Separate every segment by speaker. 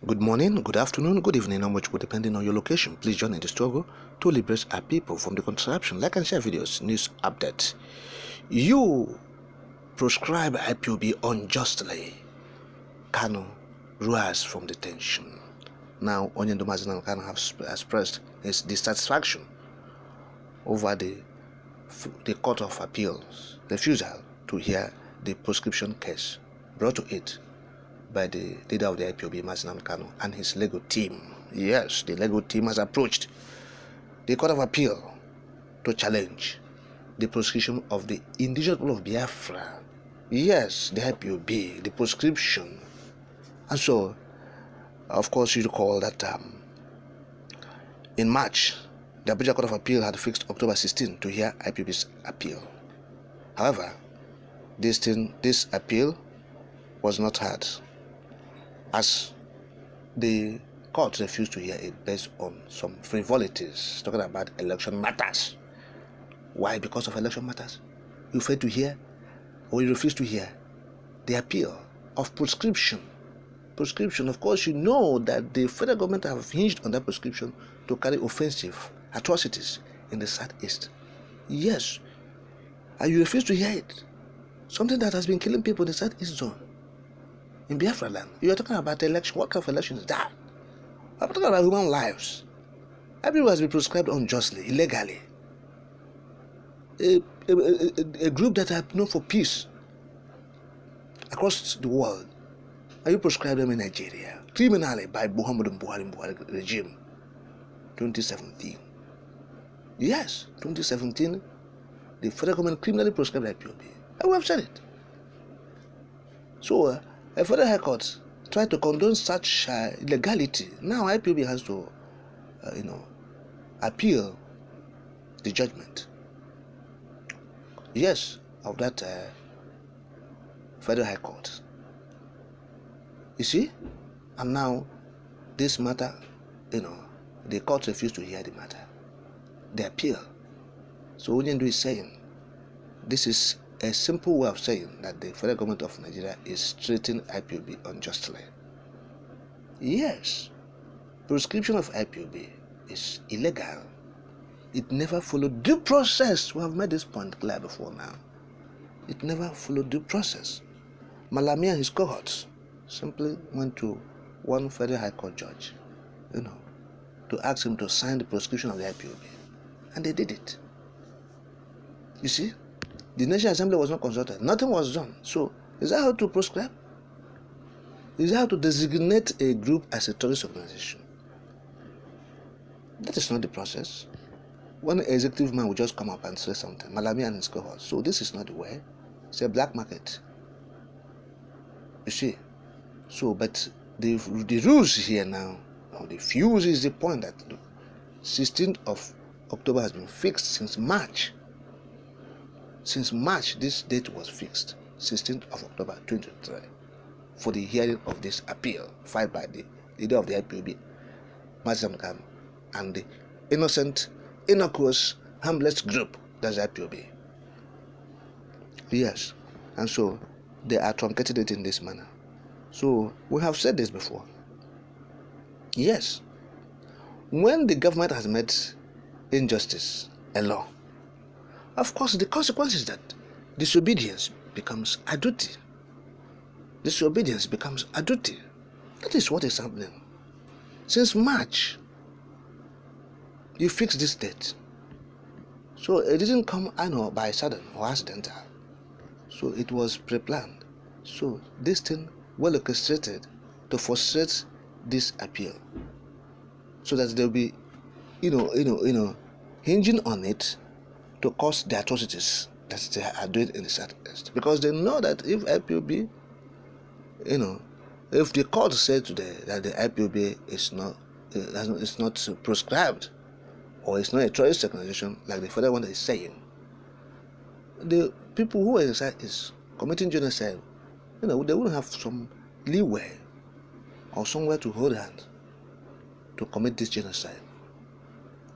Speaker 1: Good morning, good afternoon, good evening, and much more depending on your location. Please join in the struggle to liberate our people from the contraption. Like and share videos, news updates. You proscribe IPOB unjustly. Kanu rise from detention. Now, Onyendo Mazinan Kanu has expressed his dissatisfaction over the Court of Appeal's refusal to hear the proscription case brought to it by the leader of the IPOB, Mazinan Kanu, and his legal team. Yes, the legal team has approached the Court of Appeal to challenge the proscription of the indigenous people of Biafra. Yes, the IPOB, the proscription. And so, of course, you recall that in March, the Abuja Court of Appeal had fixed October 16 to hear IPOB's appeal. However, this appeal was not heard, as the court refused to hear it based on some frivolities, talking about election matters. Why? Because of election matters? You failed to hear, or you refused to hear, the appeal of proscription. Proscription, of course, you know that the federal government have hinged on that proscription to carry offensive atrocities in the southeast. Yes, and you refuse to hear it. Something that has been killing people in the southeast zone, in Biafra land. You are talking about election. What kind of election is that? I'm talking about human lives. Everyone has been proscribed unjustly, illegally. A group that have known for peace across the world, and you proscribe them in Nigeria criminally by Muhammadu Buhari regime. 2017. Yes, 2017, the federal government criminally proscribed IPOB. I would have said it. So, a federal high court tried to condone such illegality. Now IPOB has to, appeal the judgment. Yes, of that federal high court. You see, and now this matter, the court refused to hear the matter. The appeal. So Onyendo is saying, this is a simple way of saying that the federal government of Nigeria is treating IPOB unjustly. Yes, proscription of IPOB is illegal. It never followed due process. We have made this point clear before now. It never followed due process. Malami and his cohorts simply went to one federal high court judge, to ask him to sign the proscription of the IPOB. And they did it. You see, the National Assembly was not consulted. Nothing was done. So, is that how to proscribe? Is that how to designate a group as a terrorist organization? That is not the process. One executive man will just come up and say something. Malami and his cohorts. So this is not the way. It's a black market. You see. So, but the rules here now, or the fuse is the point that 16th of October has been fixed since March. Since March, this date was fixed, 16th of October 2023, for the hearing of this appeal filed by the leader of the IPOB, Mazinan Kanu, and the innocent, innocuous, harmless group, that's IPOB. Yes, and so they are truncating it in this manner. So we have said this before. Yes, when the government has made injustice a law, of course the consequence is that disobedience becomes a duty. Disobedience becomes a duty. That is what is happening. Since March, you fixed this date. So it didn't come, by sudden or accidental. So it was pre-planned. So this thing well orchestrated to frustrate this appeal, so that they'll be, hinging on it to cause the atrocities that they are doing in the southeast. Because they know that if IPOB, if the court said today that the IPOB is not proscribed, or it's not a terrorist organization like the federal one is saying, the people who are inside is committing genocide, they wouldn't have some leeway or somewhere to hold hand to commit this genocide.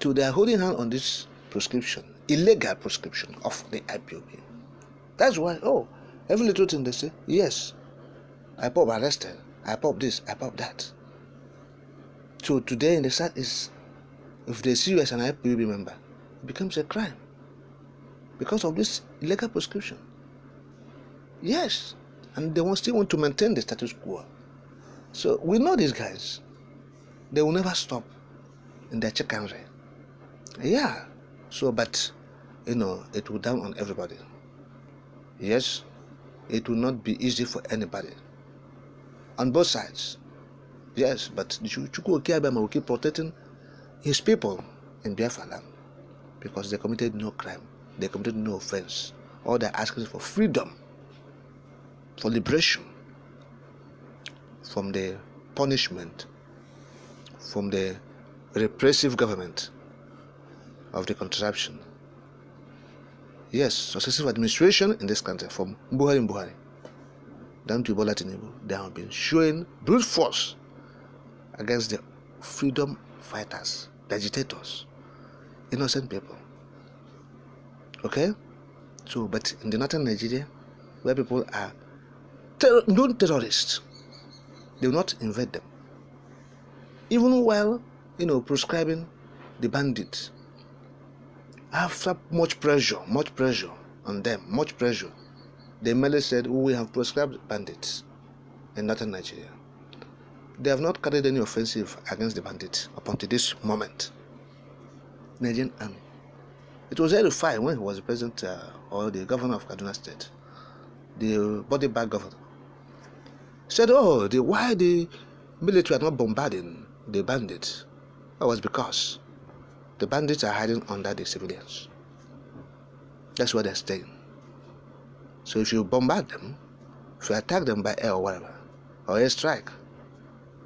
Speaker 1: So they are holding hand on this proscription, illegal proscription of the IPOB. That's why, every little thing they say, yes, IPOB arrested, IPOB this, IPOB that. So today in the South is, if they see you as an IPOB member, it becomes a crime because of this illegal prescription. Yes, and they still want to maintain the status quo. So we know these guys. They will never stop in their chicanery. Yeah. So, but, it will down on everybody. Yes, it will not be easy for anybody. On both sides. Yes, but Chukwu Okiabama will keep protecting his people in Biafra land because they committed no crime. They committed no offense. All they're asking is for freedom, for liberation from the punishment, from the repressive government of the contraption. Yes, successive administration in this country, from Buhari down to Bola Tinubu, they have been showing brute force against the freedom fighters, the agitators, innocent people. Okay? So, but in the northern Nigeria, where people are known terrorists, they will not invade them. Even while, proscribing the bandits. After much pressure on them, they merely said, we have proscribed bandits in northern Nigeria. They have not carried any offensive against the bandits up until this moment. Nigerian army. It was very fine when he was the president or the governor of Kanu State, the body bag governor. Said, why the military are not bombarding the bandits? That was because the bandits are hiding under the civilians. That's what they're saying. So if you bombard them, if you attack them by air or whatever, or air strike,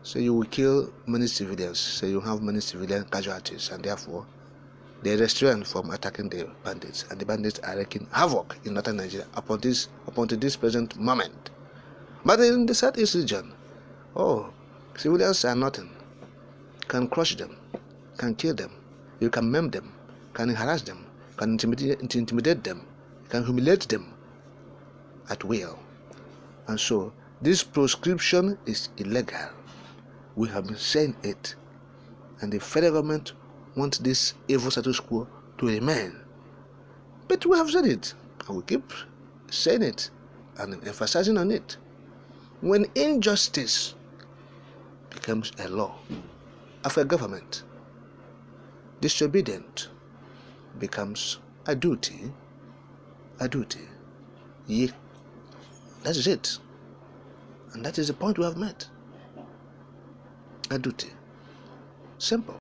Speaker 1: so you will kill many civilians, so you have many civilian casualties, and therefore they restrain from attacking the bandits, and the bandits are wreaking havoc in northern Nigeria up until this present moment. But in the southeast region, civilians are nothing. Can crush them, can kill them, you can maim them, can harass them, can intimidate them, can humiliate them at will. And so this proscription is illegal. We have been saying it, and the federal government wants this evil status quo to remain. But we have said it, and we keep saying it and emphasizing on it. When injustice becomes a law of a government, disobedience becomes a duty. Yeah, that is it. And that is the point we have made. A duty. Simple.